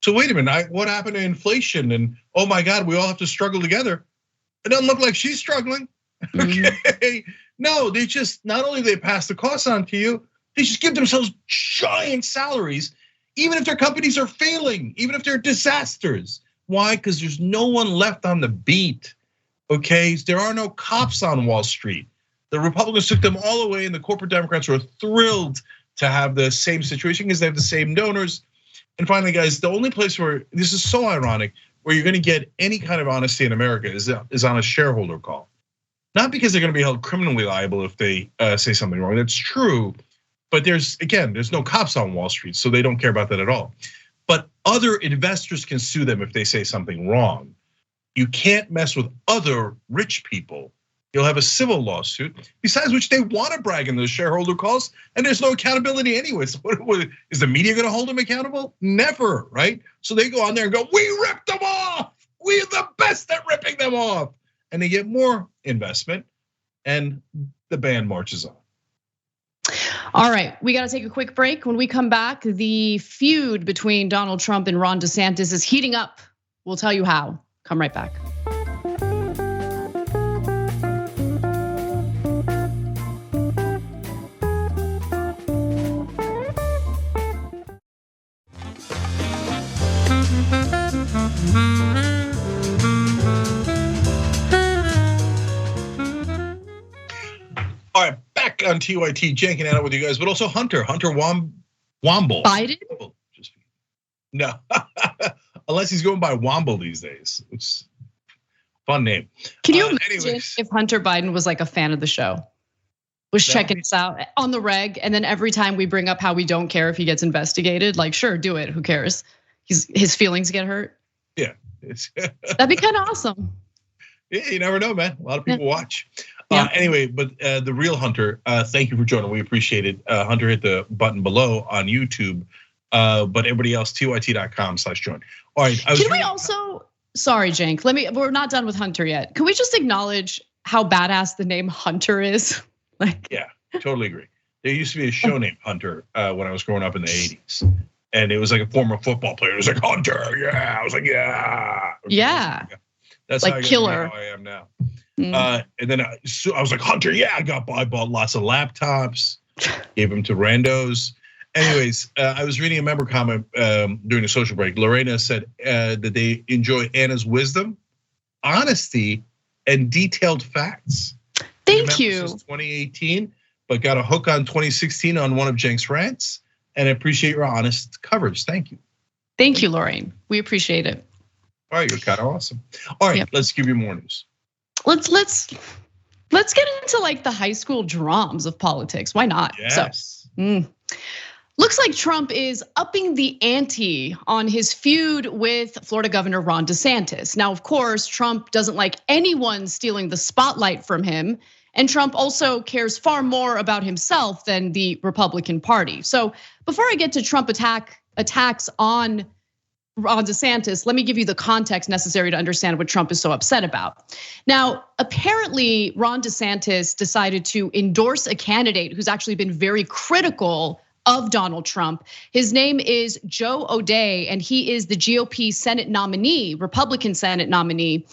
So wait a minute, what happened to inflation? And oh my God, we all have to struggle together. It doesn't look like she's struggling, okay? No, they just, not only they pass the costs on to you, they just give themselves giant salaries, even if their companies are failing, even if they're disasters. Why? Because there's no one left on the beat, okay? There are no cops on Wall Street. The Republicans took them all away and the corporate Democrats were thrilled to have the same situation because they have the same donors. And finally, guys, the only place where, this is so ironic, where you're gonna get any kind of honesty in America is on a shareholder call. Not because they're gonna be held criminally liable if they say something wrong, that's true. But there's no cops on Wall Street, so they don't care about that at all. But other investors can sue them if they say something wrong. You can't mess with other rich people You'll have a civil lawsuit, besides which they want to brag in those shareholder calls, and there's no accountability anyways. What is the media going to hold them accountable? Never, right? So they go on there and go, we ripped them off. We're the best at ripping them off. And they get more investment, and the band marches on. All right, we got to take a quick break. When we come back, the feud between Donald Trump and Ron DeSantis is heating up. We'll tell you how. Come right back. All right, back on TYT, Cenk and Anna with you guys, but also Hunter Womble. Biden? No, unless he's going by Womble these days. It's a fun name. Can you imagine if Hunter Biden was like a fan of the show? Was checking us out on the reg, and then every time we bring up how we don't care if he gets investigated, like, sure, do it, who cares? His feelings get hurt. Yeah. That'd be kind of awesome. Yeah, you never know, man. A lot of people watch. Anyway, but the real Hunter, thank you for joining. We appreciate it. Hunter hit the button below on YouTube, but everybody else, tyt.com/join. All right. Can we also, sorry, Cenk, we're not done with Hunter yet. Can we just acknowledge how badass the name Hunter is? Yeah, totally agree. There used to be a show named Hunter when I was growing up in the 80s. And it was like a former football player. It was like, Hunter, yeah. I was like, yeah. Yeah. That's like how killer. How I am now. And then I was like, Hunter, yeah, I bought lots of laptops, gave them to randos. Anyways, I was reading a member comment during the social break. Lorena said that they enjoy Anna's wisdom, honesty, and detailed facts. Thank you. Since 2018, but got a hook on 2016 on one of Cenk's rants. And I appreciate your honest coverage. Thank you. Thank you, Lorraine. We appreciate it. All right, you're kind of awesome. All right, Let's give you more news. Let's get into like the high school drums of politics. Why not? Yes. Looks like Trump is upping the ante on his feud with Florida Governor Ron DeSantis. Now, of course, Trump doesn't like anyone stealing the spotlight from him. And Trump also cares far more about himself than the Republican Party. So before I get to Trump attacks on Ron DeSantis, let me give you the context necessary to understand what Trump is so upset about. Now, apparently, Ron DeSantis decided to endorse a candidate who's actually been very critical of Donald Trump. His name is Joe O'Dea, and he is the GOP Senate nominee, Republican Senate nominee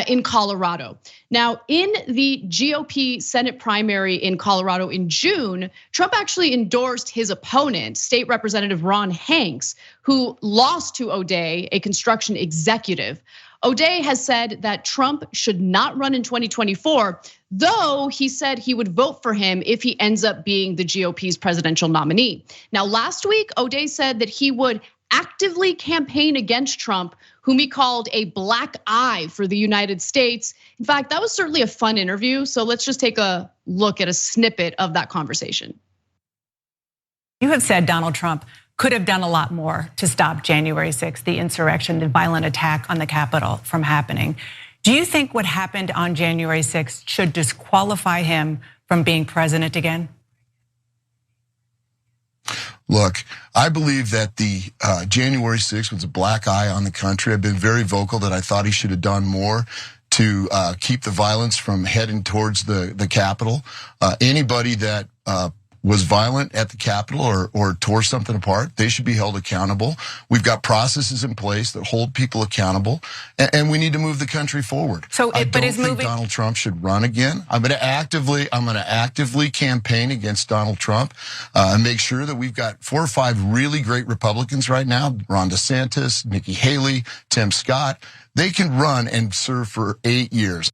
in Colorado. Now, in the GOP Senate primary in Colorado in June, Trump actually endorsed his opponent, State Representative Ron Hanks, who lost to O'Dea, a construction executive. O'Dea has said that Trump should not run in 2024, though he said he would vote for him if he ends up being the GOP's presidential nominee. Now, last week, O'Dea said that he would actively campaign against Trump, whom he called a black eye for the United States. In fact, that was certainly a fun interview. So let's just take a look at a snippet of that conversation. You have said Donald Trump could have done a lot more to stop January 6th, the insurrection, the violent attack on the Capitol from happening. Do you think what happened on January 6th should disqualify him from being president again? Look, I believe that the January 6th was a black eye on the country. I've been very vocal that I thought he should have done more to keep the violence from heading towards the Capitol. Anybody that was violent at the Capitol or tore something apart, they should be held accountable. We've got processes in place that hold people accountable, and we need to move the country forward. So, I don't think Donald Trump should run again. I'm going to actively campaign against Donald Trump and make sure that we've got 4 or 5 really great Republicans right now: Ron DeSantis, Nikki Haley, Tim Scott. They can run and serve for 8 years.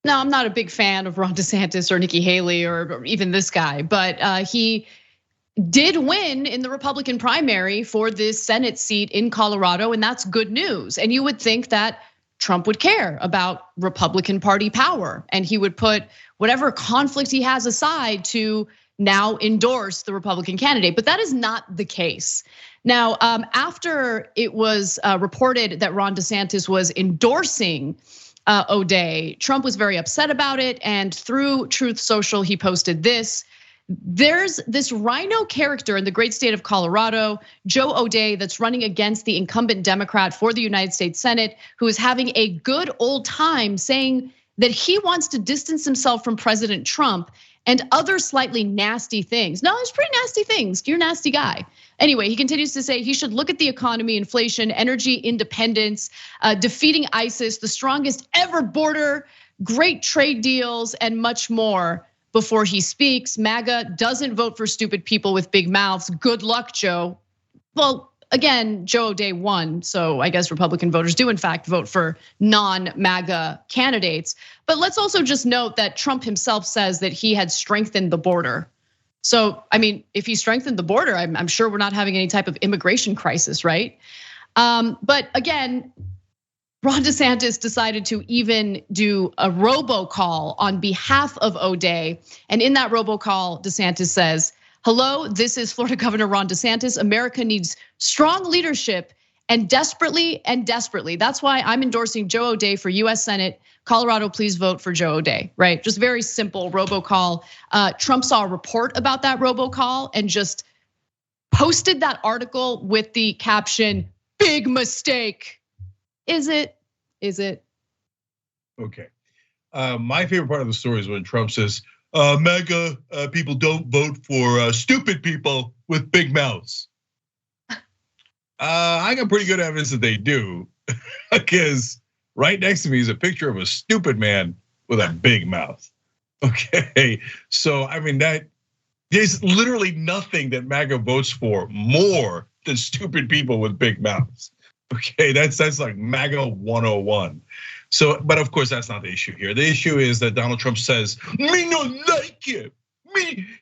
Now, I'm not a big fan of Ron DeSantis or Nikki Haley or even this guy, but he did win in the Republican primary for this Senate seat in Colorado, and that's good news. And you would think that Trump would care about Republican Party power, and he would put whatever conflict he has aside to now endorse the Republican candidate, but that is not the case. Now, after it was reported that Ron DeSantis was endorsing O'Day. Trump was very upset about it, and through Truth Social, he posted this. There's this rhino character in the great state of Colorado, Joe O'Day, that's running against the incumbent Democrat for the United States Senate, who is having a good old time saying that he wants to distance himself from President Trump and other slightly nasty things. No, it's pretty nasty things. You're a nasty guy. Anyway, he continues to say he should look at the economy, inflation, energy independence, defeating ISIS, the strongest ever border, great trade deals, and much more before he speaks. MAGA doesn't vote for stupid people with big mouths. Good luck, Joe. Well, again, Joe O'Day won, so I guess Republican voters do in fact vote for non-MAGA candidates. But let's also just note that Trump himself says that he had strengthened the border. So, I mean, if he strengthened the border, I'm sure we're not having any type of immigration crisis, right? But again, Ron DeSantis decided to even do a robocall on behalf of O'Day. And in that robocall, DeSantis says, "Hello, this is Florida Governor Ron DeSantis. America needs strong leadership and desperately. That's why I'm endorsing Joe O'Day for US Senate. Colorado, please vote for Joe O'Day," right? Just very simple robocall. Trump saw a report about that robocall and just posted that article with the caption, "Big mistake." Is it? Okay. My favorite part of the story is when Trump says, MAGA people don't vote for stupid people with big mouths. I got pretty good evidence that they do, because right next to me is a picture of a stupid man with a big mouth. Okay, so I mean there's literally nothing that MAGA votes for more than stupid people with big mouths. Okay, that's like MAGA 101. So, but of course that's not the issue here. The issue is that Donald Trump says, "Me no like him,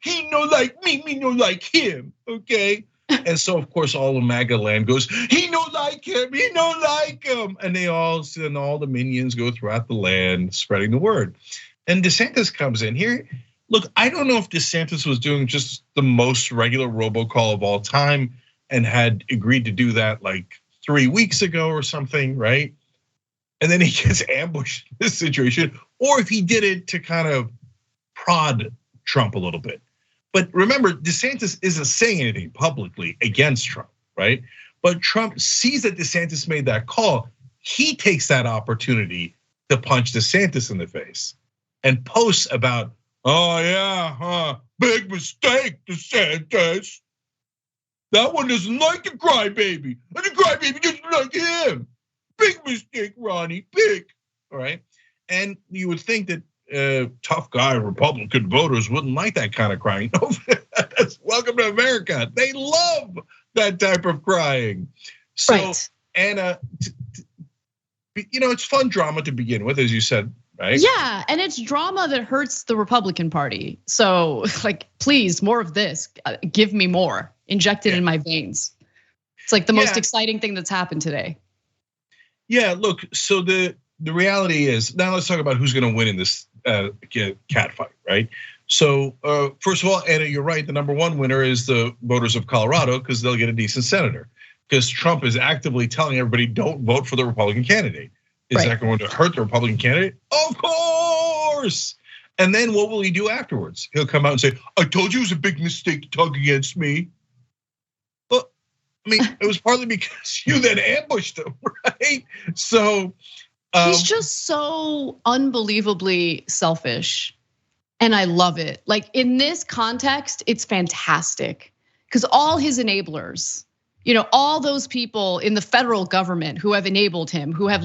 he no like me no like him." Okay, and so of course all of MAGA land goes, "He no like him, he no like him," and all the minions go throughout the land spreading the word. And DeSantis comes in here. Look, I don't know if DeSantis was doing just the most regular robocall of all time and had agreed to do that like 3 weeks ago or something, right? And then he gets ambushed in this situation, or if he did it to kind of prod Trump a little bit. But remember, DeSantis isn't saying anything publicly against Trump, right? But Trump sees that DeSantis made that call. He takes that opportunity to punch DeSantis in the face and posts about, "Oh yeah, big mistake, DeSantis. That one doesn't like the crybaby, and the crybaby doesn't like him. Big mistake, Ronnie, big." All right, and you would think that tough guy Republican voters wouldn't like that kind of crying. No, welcome to America. They love that type of crying. So, right. Anna, it's fun drama to begin with, as you said, right? Yeah, and it's drama that hurts the Republican Party. So, like, please, more of this. Give me more. Inject it in my veins. It's like the most exciting thing that's happened today. Yeah, look, so the reality is, now let's talk about who's gonna win in this cat fight, right? So first of all, Anna, you're right, the number one winner is the voters of Colorado, because they'll get a decent senator. Because Trump is actively telling everybody, don't vote for the Republican candidate. Is that going to hurt the Republican candidate? Of course. And then what will he do afterwards? He'll come out and say, "I told you it was a big mistake to talk against me." Well, I mean, it was partly because you then ambushed him, right? So he's just so unbelievably selfish, and I love it. Like, in this context, it's fantastic, because all his enablers, all those people in the federal government who have enabled him, who have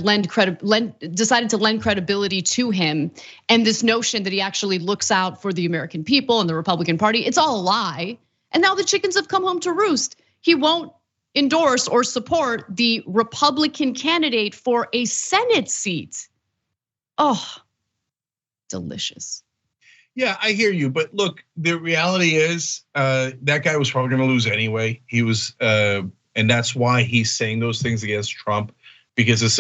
decided to lend credibility to him, and this notion that he actually looks out for the American people and the Republican Party, it's all a lie. And now the chickens have come home to roost. He won't endorse or support the Republican candidate for a Senate seat. Oh, delicious. Yeah, I hear you, but look, the reality is that guy was probably gonna lose anyway. He was, and that's why he's saying those things against Trump, because it's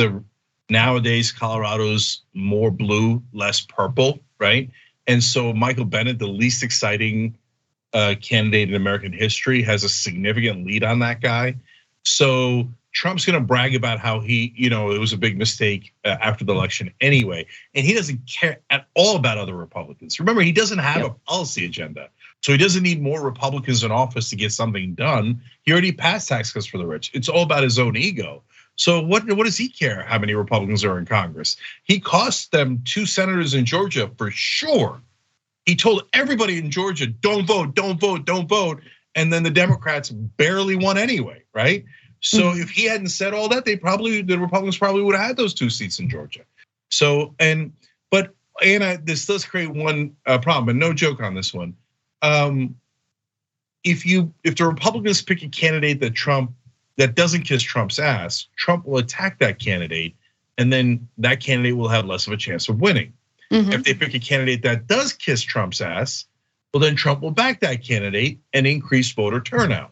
nowadays Colorado's more blue, less purple, right? And so Michael Bennet, the least exciting candidate in American history, has a significant lead on that guy. So Trump's going to brag about how it was a big mistake after the election anyway. And he doesn't care at all about other Republicans. Remember, he doesn't have a policy agenda. So he doesn't need more Republicans in office to get something done. He already passed tax cuts for the rich. It's all about his own ego. So what does he care how many Republicans are in Congress? He cost them 2 senators in Georgia for sure. He told everybody in Georgia, don't vote, don't vote, don't vote. And then the Democrats barely won anyway, right? So if he hadn't said all that, the Republicans probably would have had those 2 seats in Georgia. So, but Anna, this does create one problem, but no joke on this one. If the Republicans pick a candidate that doesn't kiss Trump's ass, Trump will attack that candidate, and then that candidate will have less of a chance of winning. If they pick a candidate that does kiss Trump's ass, well, then Trump will back that candidate and increase voter turnout.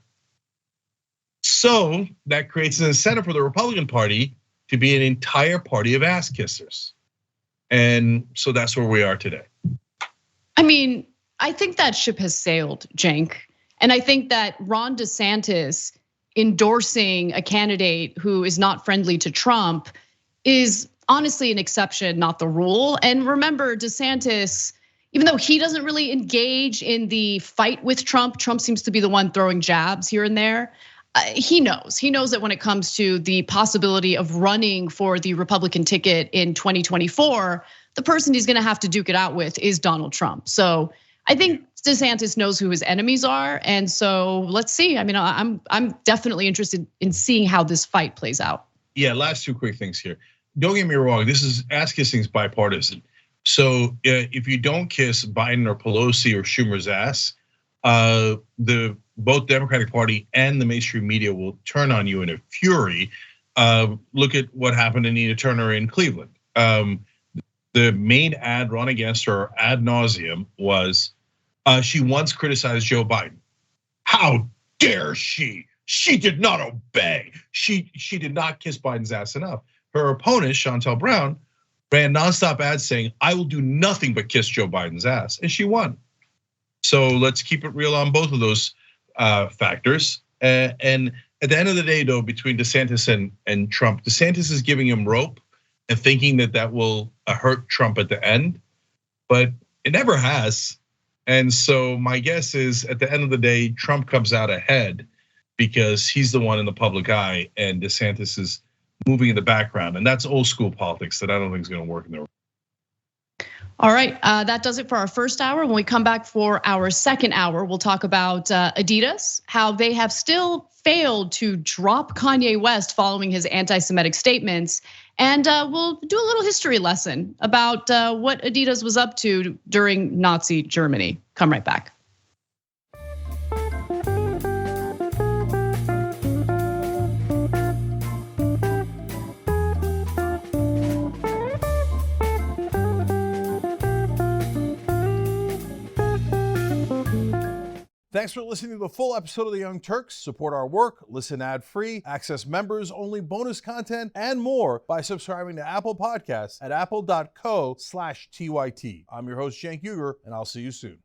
So that creates an incentive for the Republican Party to be an entire party of ass kissers. And so that's where we are today. I mean, I think that ship has sailed, Cenk. And I think that Ron DeSantis endorsing a candidate who is not friendly to Trump is honestly an exception, not the rule. And remember, DeSantis, even though he doesn't really engage in the fight with Trump, Trump seems to be the one throwing jabs here and there. He knows that when it comes to the possibility of running for the Republican ticket in 2024, the person he's gonna have to duke it out with is Donald Trump. So I think DeSantis knows who his enemies are. And so let's see. I mean, I'm definitely interested in seeing how this fight plays out. Yeah, last 2 quick things here. Don't get me wrong, this is ass kissing is bipartisan. So if you don't kiss Biden or Pelosi or Schumer's ass, both Democratic Party and the mainstream media will turn on you in a fury. Look at what happened to Nina Turner in Cleveland. The main ad run against her ad nauseum was she once criticized Joe Biden. How dare she? She did not obey. She did not kiss Biden's ass enough. Her opponent, Shontel Brown, ran nonstop ads saying, I will do nothing but kiss Joe Biden's ass, and she won. So let's keep it real on both of those factors. And at the end of the day, though, between DeSantis and Trump, DeSantis is giving him rope and thinking that will hurt Trump at the end, but it never has. And so my guess is at the end of the day, Trump comes out ahead because he's the one in the public eye and DeSantis is moving in the background. And that's old school politics that I don't think is gonna work in there. All right, that does it for our first hour. When we come back for our second hour, we'll talk about Adidas, how they have still failed to drop Kanye West following his anti-Semitic statements. And we'll do a little history lesson about what Adidas was up to during Nazi Germany. Come right back. Thanks for listening to the full episode of The Young Turks. Support our work, listen ad-free, access members-only bonus content, and more by subscribing to Apple Podcasts at apple.co/TYT. I'm your host, Cenk Uygur, and I'll see you soon.